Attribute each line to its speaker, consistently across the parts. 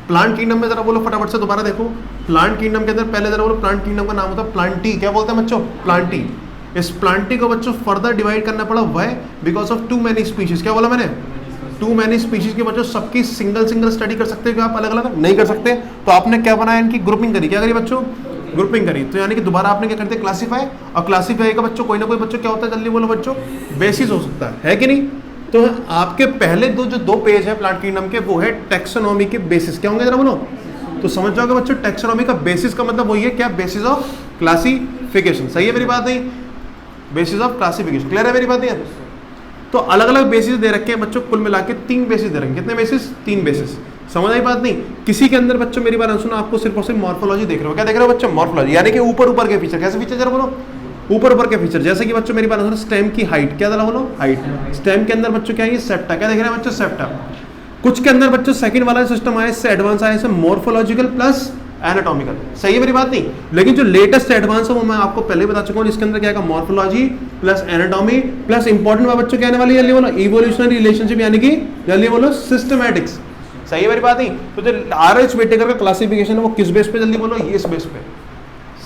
Speaker 1: Plant kingdom में जरा बोलो फटाफट से, दोबारा देखो। प्लांट किंगडम के अंदर पहले जरा बोलो, प्लांट किंगडम का नाम होता है प्लांटी। क्या बोलते हैं बच्चों? प्लांटी। इस प्लांटी को बच्चों फर्दर डिवाइड करना पड़ा, वह because of too many species. क्या बोला मैंने? टू मैनी स्पीशीज के बच्चों सबकी सिंगल सिंगल स्टडी कर सकते हो क्या आप? अलग अलग नहीं कर सकते, तो आपने क्या बनाया? इनकी ग्रुपिंग करी। क्या करी बच्चों? ग्रुपिंग करी। तो यानी कि दोबारा आपने क्या करते? क्लासीफाई। और क्लासीफाई का बच्चों कोई ना कोई बच्चों क्या होता है? जल्दी बोलो बच्चों, बेसिस हो सकता है कि नहीं? तो आपके पहले जो दो पेज है प्लांट किंगडम के, वो है टैक्सोनॉमी के बेसिस। क्या होंगे जरा बोलो? तो समझ जाओगे बच्चों, टैक्सोनॉमी का बेसिस का मतलब वही है क्या? Basis of classification. सही है मेरी बात? नहीं, बेसिस ऑफ क्लासिफिकेशन। क्लियर है मेरी बात? नहीं? तो अलग अलग बेसिस दे रखे हैं बच्चों, कुल मिला के 3 बेसिस दे रखे हैं। कितने बेसिस? 3 बेसिस। समझ आई बात? नहीं, किसी के अंदर बच्चों मेरी बात सुनो, आपको सिर्फ और सिर्फ मॉर्फोलॉजी देख रहे हो। क्या देख रहे हो बच्चों? मॉर्फोलॉजी, यानी कि ऊपर ऊपर के फीचर। कैसे फीचर जरा बोलो? ऊपर ऊपर के फीचर। जैसे कि बच्चों मेरी बात सुनो, स्टेम की हाइट। क्या जरा बोलो? हाइट। स्टेम के अंदर बच्चों क्या है? सेप्टा। क्या देख रहे हैं बच्चों? सेप्टा। कुछ के अंदर बच्चों सेकंड वाला सिस्टम आया, इससे एडवांस आया, इससे मॉर्फोलॉजिकल प्लस एनाटॉमिकल। सही है मेरी बात? नहीं, लेकिन जो लेटेस्ट एडवांस है वो मैं आपको पहले बता चुका हूं, जिसके अंदर क्या है? Morphology plus anatomy plus important बात बच्चों क्या आने वाली है? जल्दी बोलो, इवोल्यूशनरी रिलेशनशिप, यानी कि जल्दी बोलो सिस्टमैटिक्स। सही है मेरी बात? नहीं, तो जो RH वेटेकर का क्लासिफिकेशन है वो किस बेस पे? जल्दी बोलो, इस बेस पे।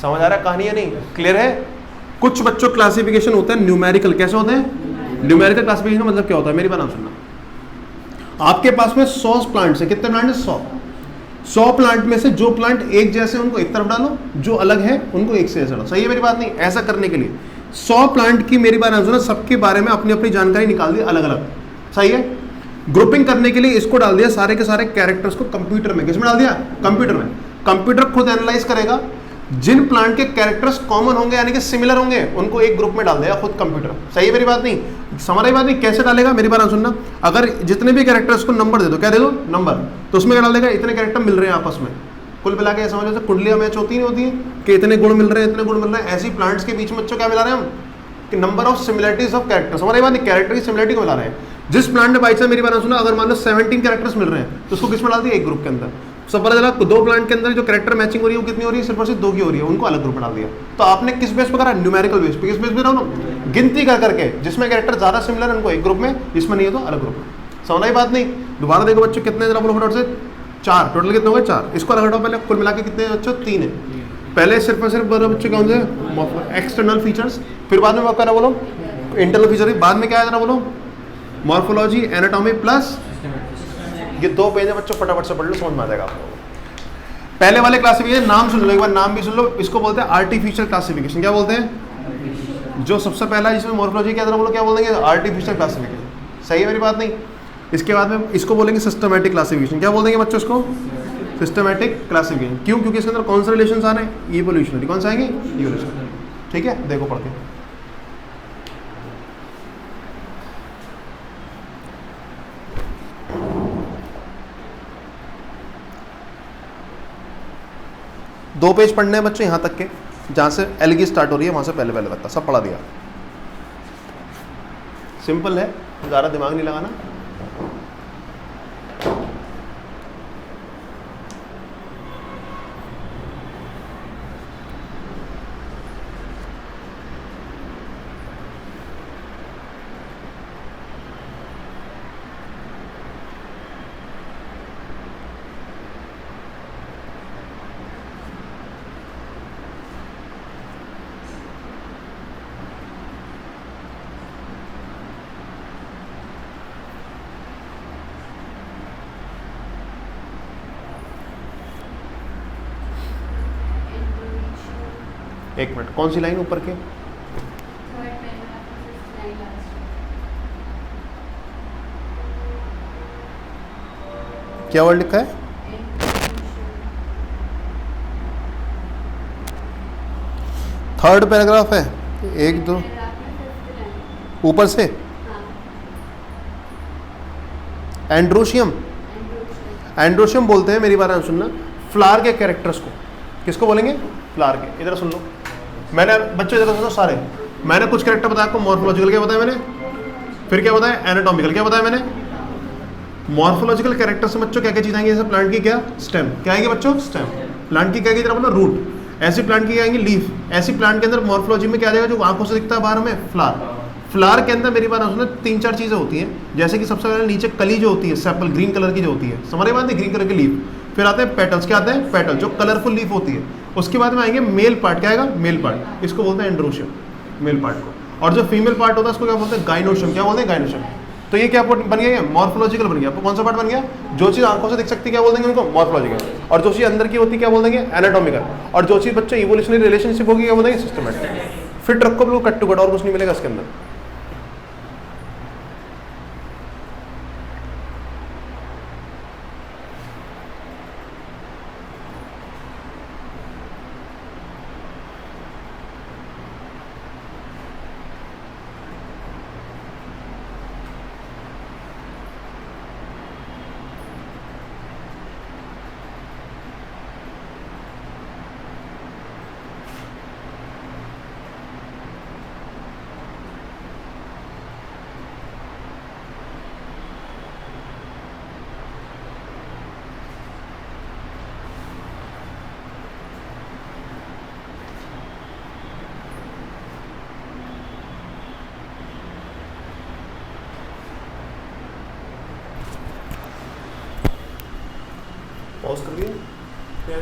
Speaker 1: समझ आ रहा है कहानी है? नहीं, क्लियर है? कुछ बच्चों क्लासिफिकेशन होता है न्यूमेरिकल। कैसे होते हैं? न्यूमेरिकल क्लासिफिकेशन मतलब क्या होता है? मेरी बात सुनना। आपके पास में 100 प्लांट्स है। कितने प्लांट है? 100 प्लांट में से जो प्लांट एक जैसे उनको एक तरफ डालो, जो अलग है उनको एक से ऐसे डालो। सही है मेरी बात? नहीं, ऐसा करने के लिए 100 प्लांट की मेरी बात सुनो, सबके बारे में अपनी अपनी जानकारी निकाल दी अलग अलग। सही है? ग्रुपिंग करने के लिए इसको डाल दिया, सारे के सारे कैरेक्टर्स को कंप्यूटर में। किसमें डाल दिया? कंप्यूटर में। कंप्यूटर खुद एनालाइज करेगा, जिन प्लांट के कैरेक्टर्स कॉमन होंगे यानी कि सिमिलर होंगे, उनको एक ग्रुप में डाल देगा खुद कंप्यूटर। सही है मेरी बात? नहीं, समझ रही बात? नहीं, कैसे डालेगा मेरी बात सुनना। अगर जितने भी कैरेक्टर्स को नंबर दे दो, क्या दे दो? नंबर, तो उसमें क्या डाल देगा? इतने कैरेक्टर मिल रहे हैं आपस में, कुल मिला के समझ लो कुंडलियां मैच होती नहीं होती है कि इतने गुण मिल रहे हैं, इतने गुण मिल रहे हैं। ऐसी प्लांट्स के बीच में बच्चों क्या मिला रहे हैं हम? कि number of similarities of character. समझ रही बात? नहीं, कैरेक्टर की सिमिलरिटी को मिला रहे हैं। जिस प्लांट ने बाई चांस मेरी बात सुना, अगर मान लो 17 कैरेक्टर्स मिल रहे हैं, तो उसको किसमें डाल दिया? एक ग्रुप के अंदर। सब पता चला 2 प्लांट के अंदर जो कैरेक्टर मैचिंग हो रही है वो कितनी हो रही है? सिर्फ और सिर्फ 2 की हो रही है, उनको अलग ग्रुप में डाल दिया। तो आपने किस बेस पर करा? न्यूमेरिकल बेस पे। किस बेस पे डालो? गिनती कर करके, जिसमें कैरेक्टर ज्यादा सिमिलर है उनको एक ग्रुप में, जिसमें नहीं है तो अलग ग्रुप में। समझ आई बात? नहीं, दोबारा देखो बच्चों, कितने जरा बोलो फटाफट से? 4। टोटल कितने हो गए? 4। इसको अलग हटाओ पहले, कुल मिला के कितने बच्चों? 3 है। पहले सिर्फ और सिर्फ बच्चों कौन से? एक्सटर्नल फीचर्स, फिर बाद में क्या करा बोलो? इंटरनल फीचर, बाद में क्या है जरा बोलो? मॉर्फोलॉजी, एनाटॉमी प्लस ये 2 पेज है बच्चों, फटाफट से पढ़ लो, समझ में आ जाएगा आपको। पहले वाले क्लासिफिकेशन नाम सुन लो एक बार, नाम भी सुन लो। इसको बोलते हैं आर्टिफिशियल क्लासिफिकेशन। क्या बोलते हैं? जो सबसे पहला जिसमें मॉर्फोलॉजी क्या बोलो, क्या बोलेंगे? Artificial classification. सही है मेरी बात? नहीं, इसके बाद में इसको बोलेंगे सिस्टमैटिक क्लासिफिकेशन। क्या बोल देंगे बच्चों इसको? Systematic classification. क्यों? क्योंकि इसके अंदर कौन से रिलेशन आ रहे हैं? इवोल्यूशनरी। कौन से आएंगे? इवोल्यूशनरी। ठीक है, देखो पढ़ के। दो पेज पढ़ने हैं बच्चों यहाँ तक के, जहाँ से एलगी स्टार्ट हो रही है वहाँ से पहले पहले तक का सब पढ़ा दिया। सिंपल है, ज़्यादा दिमाग नहीं लगाना। एक मिनट, कौन सी लाइन ऊपर के? क्या वर्ड लिखा है? थर्ड पैराग्राफ है, 1 2 ऊपर से। एंड्रोशियम, एंड्रोशियम बोलते हैं, मेरी बात सुनना, फ्लावर के कैरेक्टर्स को। किसको बोलेंगे? फ्लावर के। इधर सुन लो, मैंने बच्चों इधर सुनो सारे, मैंने कुछ कैरेक्टर बताया आपको। मॉर्फोलॉजिकल क्या बताया मैंने? फिर क्या बताया? एनाटॉमिकल। क्या बताया मैंने? मॉर्फोलॉजिकल कैरेक्टर से बच्चों क्या क्या चीज़ आएंगी? जैसे प्लांट की क्या? स्टेम। क्या आएंगे बच्चों? स्टेम। प्लांट की क्या की तरह बोलो? रूट। ऐसी प्लांट की क्या आएंगी? लीफ। ऐसी प्लांट के अंदर मॉर्फोलॉजी में क्या आ जाएगा जो आंखों से दिखता है बाहर में? फ्लावर। फ्लावर के अंदर मेरी बात सुनो 3-4 चीज़ें होती हैं, जैसे कि सबसे पहले नीचे कली जो होती है, सेपल ग्रीन कलर की जो होती है, समझ बात नहीं? ग्रीन कलर की लीफ। फिर आते हैं पेटल्स, क्या आते हैं पेटल, जो कलरफुल लीफ होती है। उसके बाद में आएंगे मेल पार्ट, क्या आएगा मेल पार्ट, इसको बोलते हैं एंड्रोशियम, मेल पार्ट को। और जो फीमेल पार्ट होता है उसको क्या बोलते हैं गाइनोशियम, क्या बोलते हैं गाइनोशियम। तो ये क्या बन गया, ये मॉर्फोलॉजिकल बन गया। कौन सा पार्ट बन गया, जो चीज आंखों से दिख सकती है क्या बोल देंगे उनको मॉर्फोलॉजिकल, और जो चीज अंदर की होती है क्या बोल देंगे एनाटॉमिकल, और जो चीज बच्चों इवोल्यूशनरी रिलेशनशिप होगी क्या बोल देंगे सिस्टमैटिक। फिट रखो बिल्कुल कट टू कट, और कुछ नहीं मिलेगा इसके अंदर। पॉज कर दिया।